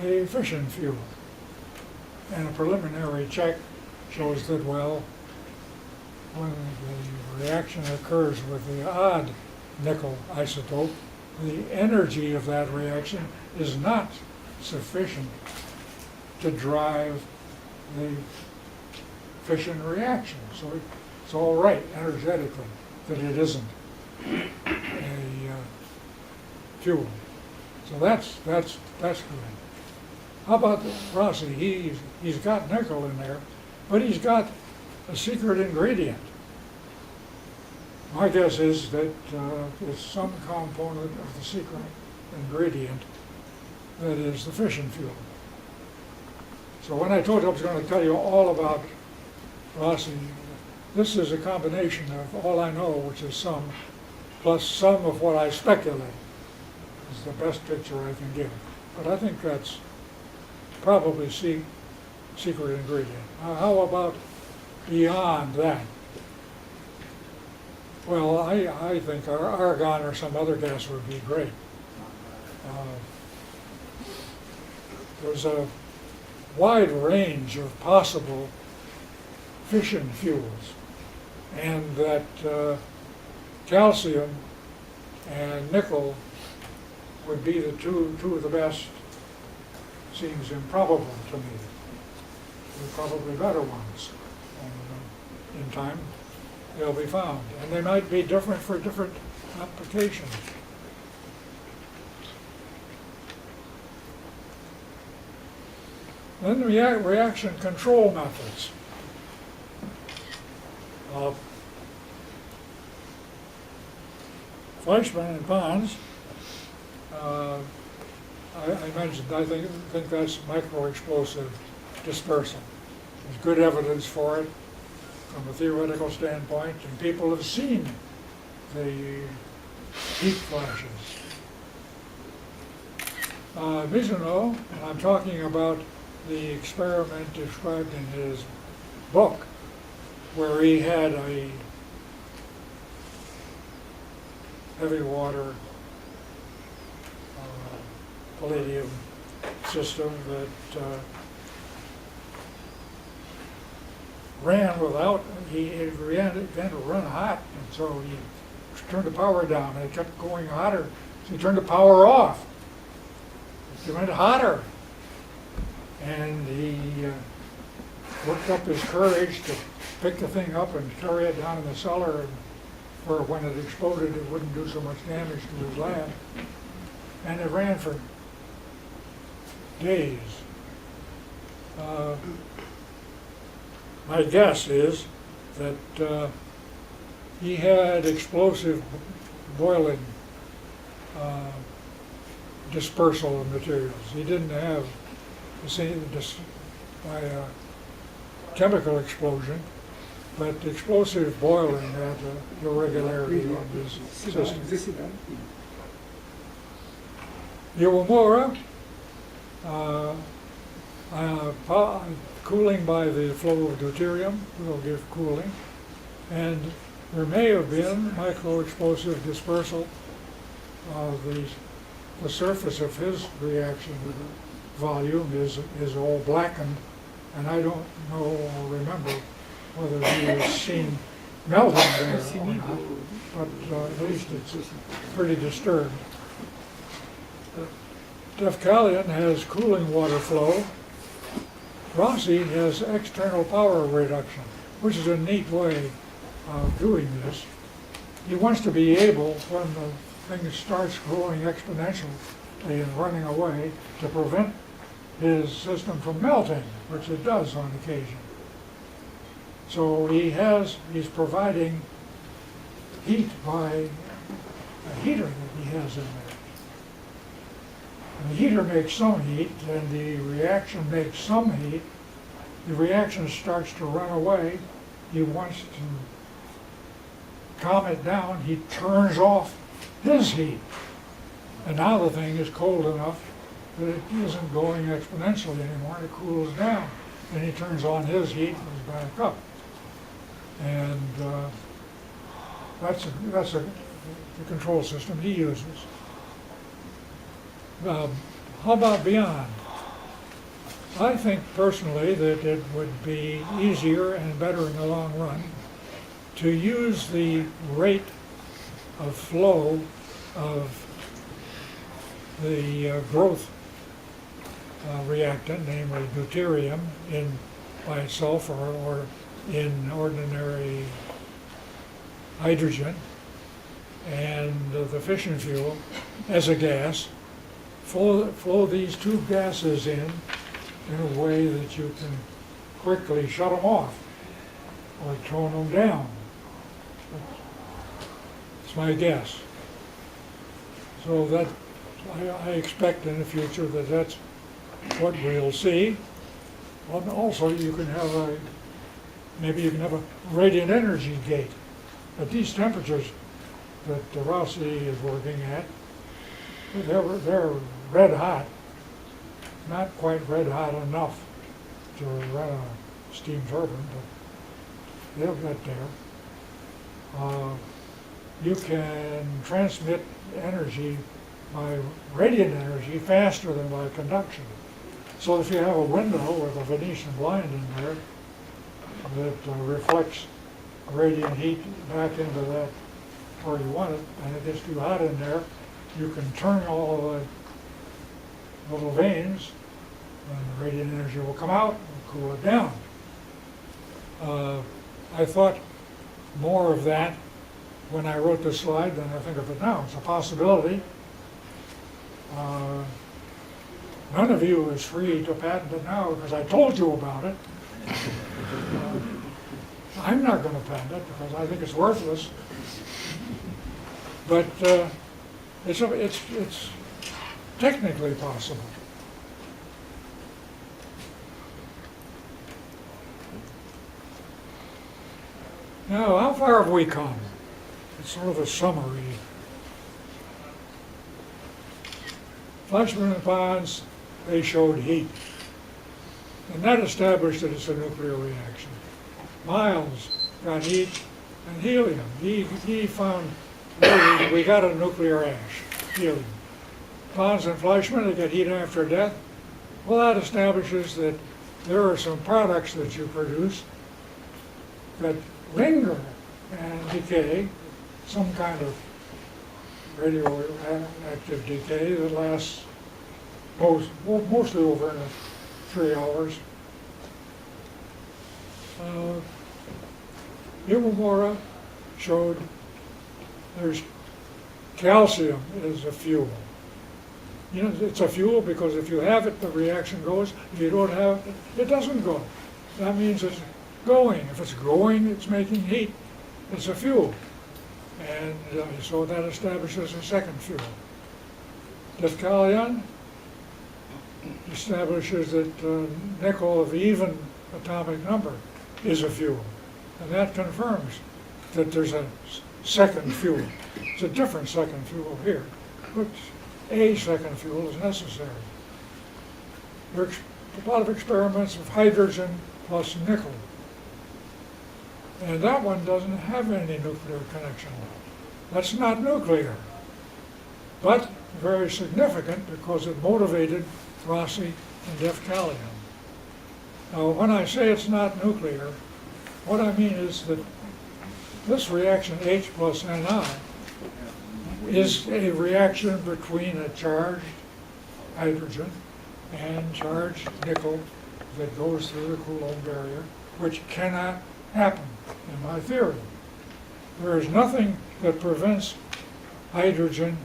Speaker 2: a fission fuel. And a preliminary check shows that, well, when the reaction occurs with the odd nickel isotope, the energy of that reaction is not sufficient to drive the fission reaction. So it's all right energetically that it isn't a fuel. So that's good. How about Rossi? He's got nickel in there, but he's got a secret ingredient. My guess is that it's some component of the secret ingredient that is the fission fuel. So when I told you I was going to tell you all about Rossi, this is a combination of all I know, which is some, plus some of what I speculate is the best picture I can give. But I think that's probably secret ingredient. How about beyond that? Well, I think argon or some other gas would be great. There's a wide range of possible fission fuels, and that calcium and nickel would be the two of the best. Seems improbable to me. There are probably better ones, and in time they'll be found, and they might be different for different applications. Then reaction control methods. Fleischmann and Pons, I mentioned, I think that's micro-explosive dispersal. There's good evidence for it from a theoretical standpoint, and people have seen the heat flashes. Mizuno, I'm talking about the experiment described in his book, where he had a heavy water palladium system that ran without, he began to run hot, and so he turned the power down, and it kept going hotter, so he turned the power off. It went hotter, and he worked up his courage to pick the thing up and carry it down in the cellar, and where when it exploded, it wouldn't do so much damage to his lab. And it ran for days. My guess is that he had explosive boiling dispersal of materials. He didn't have the same by a chemical explosion, but explosive boiling had an irregularity on his system. Iwamura, cooling by the flow of deuterium will give cooling, and there may have been micro-explosive dispersal of the surface of his reaction volume is all blackened, and I don't know or remember whether he was seen melting there or not, but at least it's pretty disturbed. Defcalion has cooling water flow. Rossi has external power reduction, which is a neat way of doing this. He wants to be able, when the thing starts growing exponentially and running away, to prevent his system from melting, which it does on occasion. So he's providing heat by a heater that he has in there. And the heater makes some heat, and the reaction makes some heat. The reaction starts to run away. He wants to calm it down. He turns off his heat. And now the thing is cold enough that it isn't going exponentially anymore. It cools down. Then he turns on his heat and goes back up. And that's the control system he uses. How about beyond? I think personally that it would be easier and better in the long run to use the rate of flow of the growth reactant, namely deuterium, by itself or in ordinary hydrogen, and the fission fuel as a gas. Flow these two gases in a way that you can quickly shut them off or tone them down. It's my guess. So that I expect in the future that that's what we'll see. And also, you can have maybe you can have a radiant energy gate. At these temperatures that Rossi is working at, they're red hot, not quite red hot enough to run a steam turbine, but they'll get there. You can transmit energy by radiant energy faster than by conduction. So if you have a window with a Venetian blind in there that reflects radiant heat back into that where you want it, and it gets too hot in there, you can turn all of the little vanes, and the radiant energy will come out and cool it down. I thought more of that when I wrote this slide than I think of it now. It's a possibility. None of you is free to patent it now because I told you about it. I'm not going to patent it because I think it's worthless. But it's technically possible. Now, how far have we come? It's sort of a summary. Fleischmann and Pons, they showed heat. And that established that it's a nuclear reaction. Miles got heat and helium. He found we got a nuclear ash, helium. Pons and Fleischmann, they get heat after death. Well, that establishes that there are some products that you produce that linger and decay, some kind of radioactive decay that lasts mostly over 3 hours. Imamura showed there's calcium is a fuel. You know, it's a fuel because if you have it, the reaction goes. If you don't have it, it doesn't go. That means it's going. If it's going, it's making heat. It's a fuel. And so that establishes a second fuel. Deucalion establishes that nickel of even atomic number is a fuel. And that confirms that there's a second fuel. It's a different second fuel here, but a second fuel is necessary. There's a lot of experiments of hydrogen plus nickel. And that one doesn't have any nuclear connection. That's not nuclear, but very significant because it motivated Rossi and Deucalion. Now, when I say it's not nuclear, what I mean is that this reaction H plus Ni is a reaction between a charged hydrogen and charged nickel that goes through the Coulomb barrier, which cannot happen in my theory. There is nothing that prevents hydrogen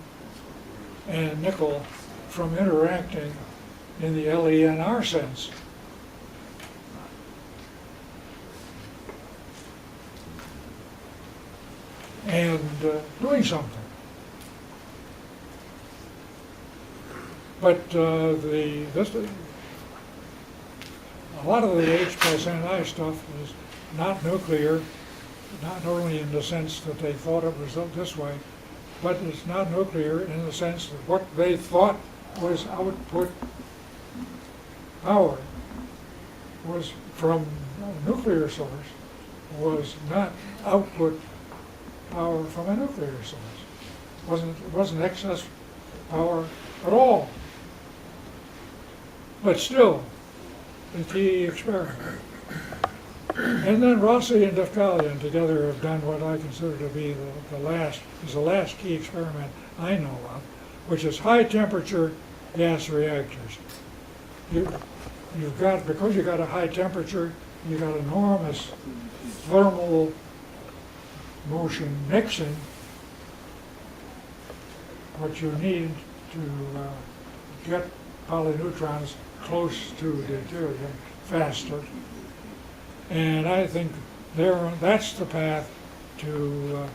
Speaker 2: and nickel from interacting in the LANR sense. And doing something. But a lot of the H plus Ni stuff is not nuclear, not only in the sense that they thought it was this way, but it's not nuclear in the sense that what they thought was output power was from a nuclear source, was not output power from a nuclear source. It wasn't excess power at all. But still, the key experiment. And then Rossi and Deucalion together have done what I consider to be the last key experiment I know of, which is high temperature gas reactors. Because you've got a high temperature, you've got enormous thermal motion mixing. What you need to get polyneutrons close to the deuterium faster. And I think that's the path to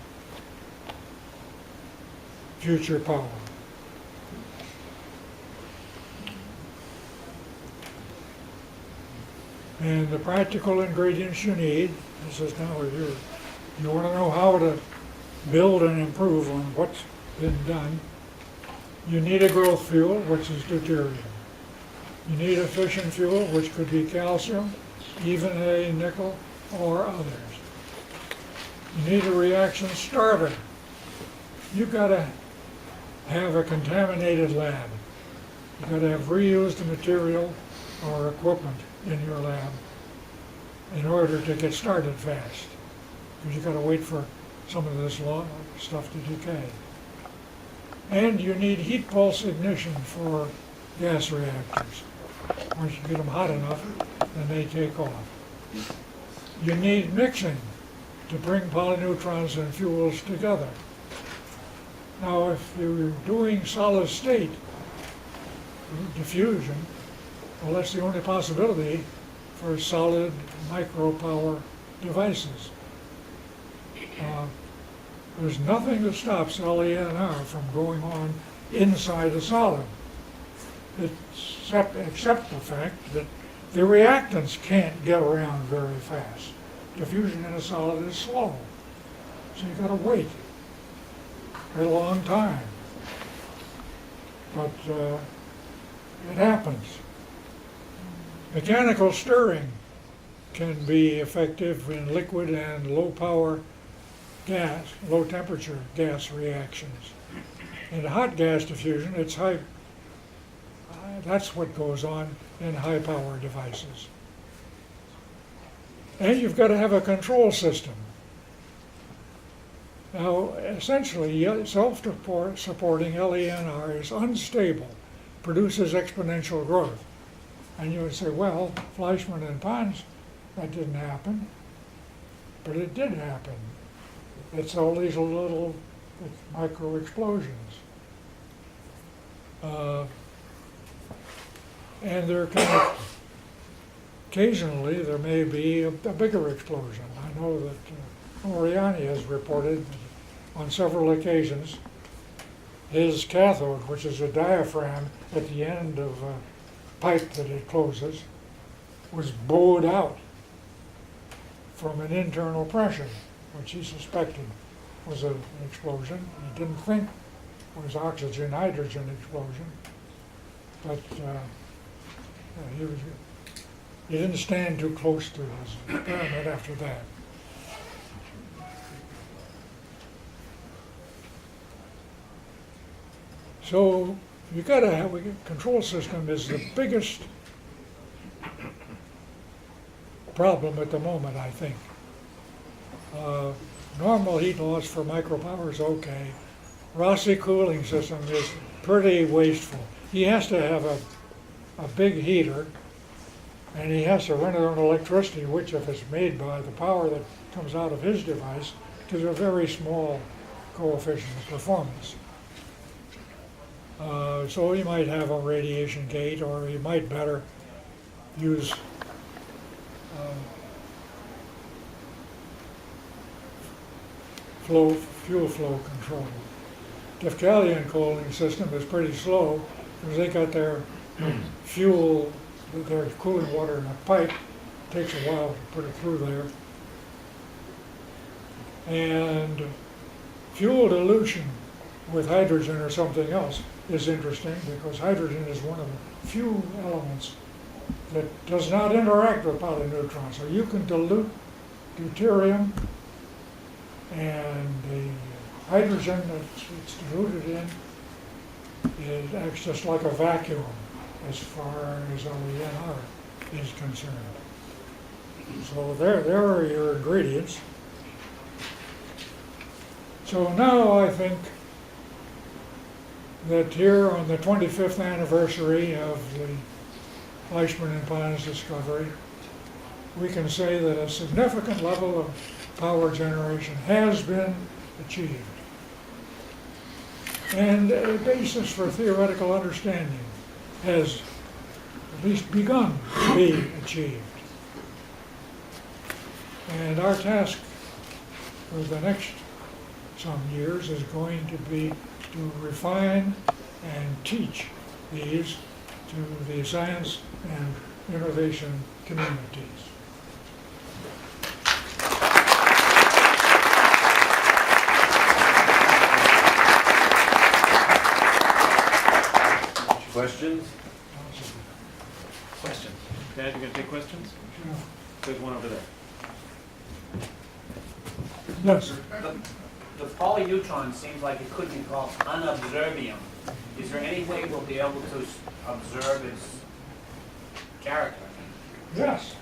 Speaker 2: future power. And the practical ingredients you need, this is now you want to know how to build and improve on what's been done. You need a growth fuel, which is deuterium. You need a fission fuel, which could be calcium, even a nickel, or others. You need a reaction starter. You've got to have a contaminated lab. You've got to have reused material or equipment in your lab in order to get started fast. Because you've got to wait for some of this stuff to decay. And you need heat pulse ignition for gas reactors. Once you get them hot enough, then they take off. You need mixing to bring polyneutrons and fuels together. Now, if you're doing solid state diffusion, well, that's the only possibility for solid micropower devices. There's nothing that stops LANR from going on inside a solid, except the fact that the reactants can't get around very fast. Diffusion in a solid is slow, so you've got to wait a long time. But it happens. Mechanical stirring can be effective in liquid and low power gas, low temperature gas reactions. In hot gas diffusion, it's high. That's what goes on in high power devices. And you've got to have a control system. Now, essentially, self-supporting LANR is unstable, produces exponential growth. And you would say, well, Fleischmann and Pons, that didn't happen. but it did happen. It's all these little micro explosions. And they're kind of, occasionally there may be a bigger explosion. I know that Oriani has reported that on several occasions his cathode, which is a diaphragm at the end of a pipe that it closes, was bowed out from an internal pressure, which he suspected was an explosion. He didn't think it was oxygen-hydrogen explosion, but he didn't stand too close to his experiment after that. So you got to have a control system is the biggest problem at the moment, I think. Normal heat loss for micropower is okay. Rossi cooling system is pretty wasteful. He has to have a big heater, and he has to run it on electricity, which if it's made by the power that comes out of his device, gives a very small coefficient of performance. So he might have a radiation gate, or he might better use fuel flow control. Deucalion cooling system is pretty slow because they got their fuel, their cooling water in a pipe. It takes a while to put it through there. And fuel dilution with hydrogen or something else is interesting because hydrogen is one of the few elements that does not interact with polyneutrons. So you can dilute deuterium, and the hydrogen that it's diluted in, it acts just like a vacuum as far as LANR is concerned. So there are your ingredients. So now I think that here on the 25th anniversary of the Fleischmann and Pons discovery, we can say that a significant level of power generation has been achieved. And a basis for theoretical understanding has at least begun to be achieved. And our task for the next some years is going to be to refine and teach these to the science and innovation communities.
Speaker 1: Questions? Questions. Dad, you gonna take questions?
Speaker 2: Yeah.
Speaker 1: There's one over there.
Speaker 2: Yes.
Speaker 4: The polyneutron seems like it could be called unobservium. Is there any way we'll be able to observe its character?
Speaker 2: Yes.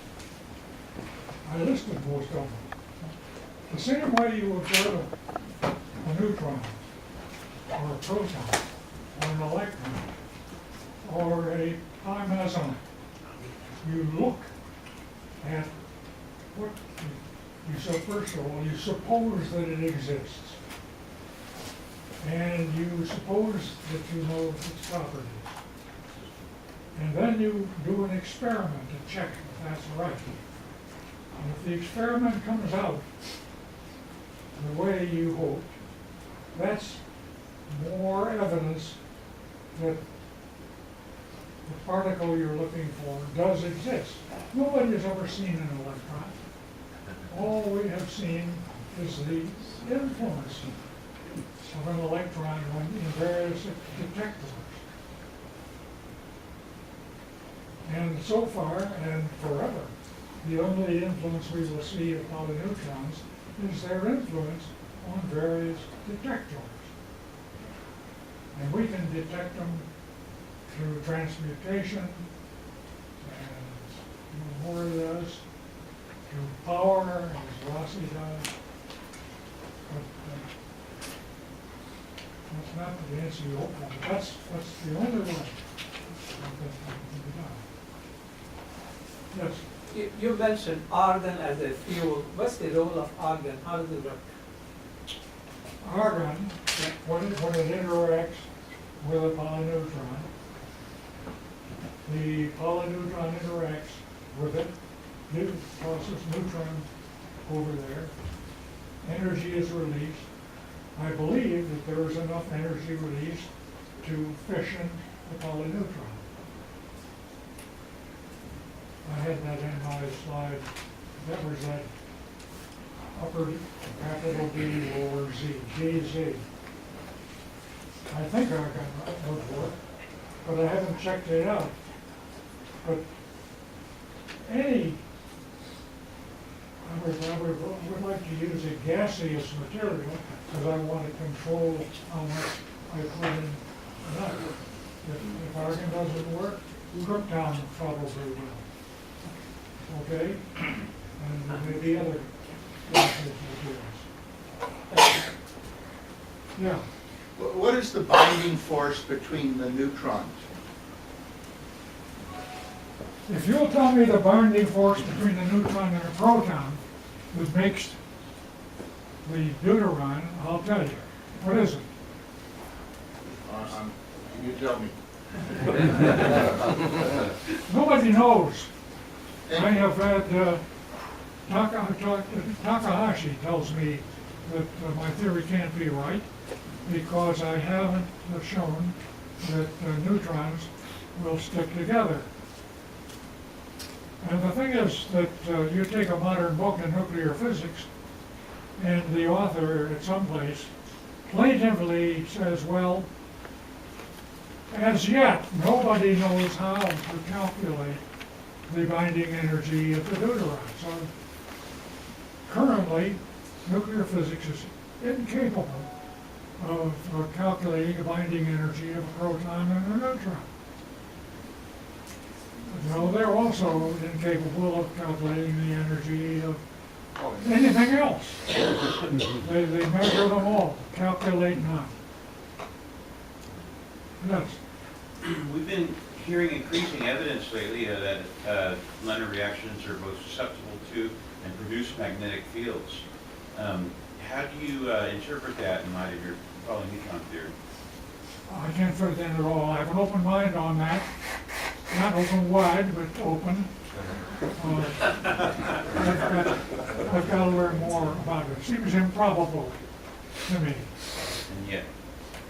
Speaker 2: I listed most of them. The same way you observe a neutron, or a proton, or an electron, or a meson. You look at what so first of all, you suppose that it exists. And you suppose that you know its properties. And then you do an experiment to check if that's right. And if the experiment comes out the way you hoped, that's more evidence that the particle you're looking for does exist. Nobody has ever seen an electron. All we have seen is the influence of an electron in various detectors. And so far, and forever, the only influence we will see of polyneutrons is their influence on various detectors. And we can detect them through transmutation, and Moore does, through power, as Rossi does. But that's not the answer you hope for, but that's the only way that can be done. Yes?
Speaker 5: You mentioned argon as a fuel. What's the role of argon? How does it work?
Speaker 2: Argon, when it interacts with a polyneutron, the polyneutron interacts with it, tosses neutron over there, energy is released. I believe that there is enough energy released to fission the polyneutron. I had that in my slide. That was that upper capital D, lower Z, DZ. I think argon would work, but I haven't checked it out. But I would like to use a gaseous material because I want to control how much I put in that. If argon doesn't work, krypton probably will. Okay? And there may be other gaseous materials. Yeah.
Speaker 6: What is the binding force between the neutrons?
Speaker 2: If you'll tell me the binding force between the neutron and a proton that makes the deuteron, I'll tell you. What is it?
Speaker 6: You tell me.
Speaker 2: Nobody knows. I have had, Takahashi tells me that my theory can't be right because I haven't shown that neutrons will stick together. And the thing is that you take a modern book in nuclear physics, and the author at some place plaintively says, well, as yet, nobody knows how to calculate the binding energy of the deuteron. So currently, nuclear physics is incapable of calculating the binding energy of a proton and a neutron. No, they're also incapable of calculating the energy of anything else. They measure them all, calculate none. Yes.
Speaker 7: We've been hearing increasing evidence lately that LANR reactions are both susceptible to and produce magnetic fields. How do you interpret that in light of your polyneutron theory?
Speaker 2: I can't fit it in at all. I have an open mind on that. Not open wide, but open. I've got to learn more about it. It seems improbable to me.
Speaker 7: And yet,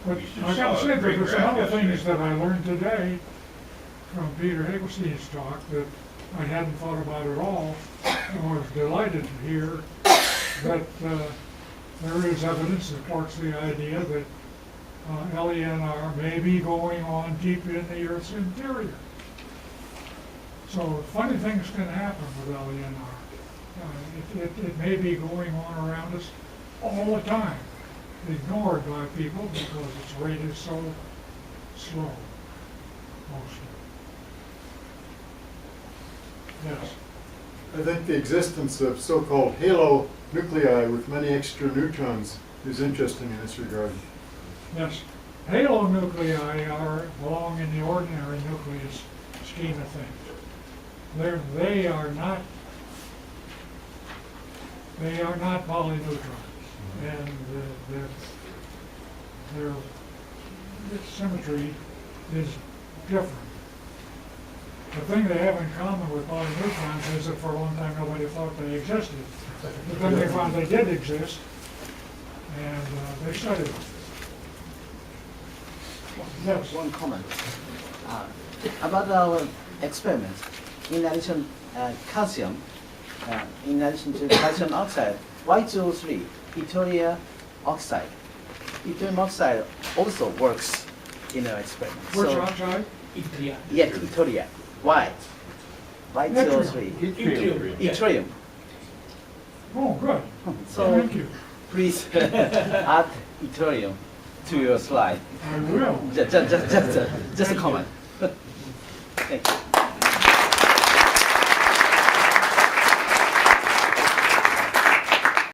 Speaker 2: But
Speaker 7: we just
Speaker 2: I got to
Speaker 7: saw
Speaker 2: say,
Speaker 7: a great
Speaker 2: there's
Speaker 7: graph
Speaker 2: some other things
Speaker 7: yesterday.
Speaker 2: that I learned today from Peter Higglestein's talk that I hadn't thought about at all. And I was delighted to hear that there is evidence that supports the idea that LANR may be going on deep in the Earth's interior. So funny things can happen with LANR. It may be going on around us all the time, ignored by people because its rate is so slow, mostly. Yes.
Speaker 8: I think the existence of so-called halo nuclei with many extra neutrons is interesting in this regard.
Speaker 2: Yes. Halo nuclei belong in the ordinary nucleus scheme of things. They are not polyneutrons, and their symmetry is different. The thing they have in common with polyneutrons is that for a long time nobody thought they existed. But then they found they did exist, and they studied them. Yes.
Speaker 9: One comment about our experiments. In addition, calcium, in addition to calcium oxide, Y2O3, yttrium oxide. Yttrium oxide also works in our experiment.
Speaker 2: Which oxide?
Speaker 5: Yttrium.
Speaker 9: Yeah, yttrium. Why? Y2O3.
Speaker 5: Yttrium.
Speaker 9: Yttrium.
Speaker 2: Oh, good.
Speaker 9: So
Speaker 2: Thank you.
Speaker 9: please add yttrium to your slide.
Speaker 2: I will.
Speaker 9: Just a comment. Thank you.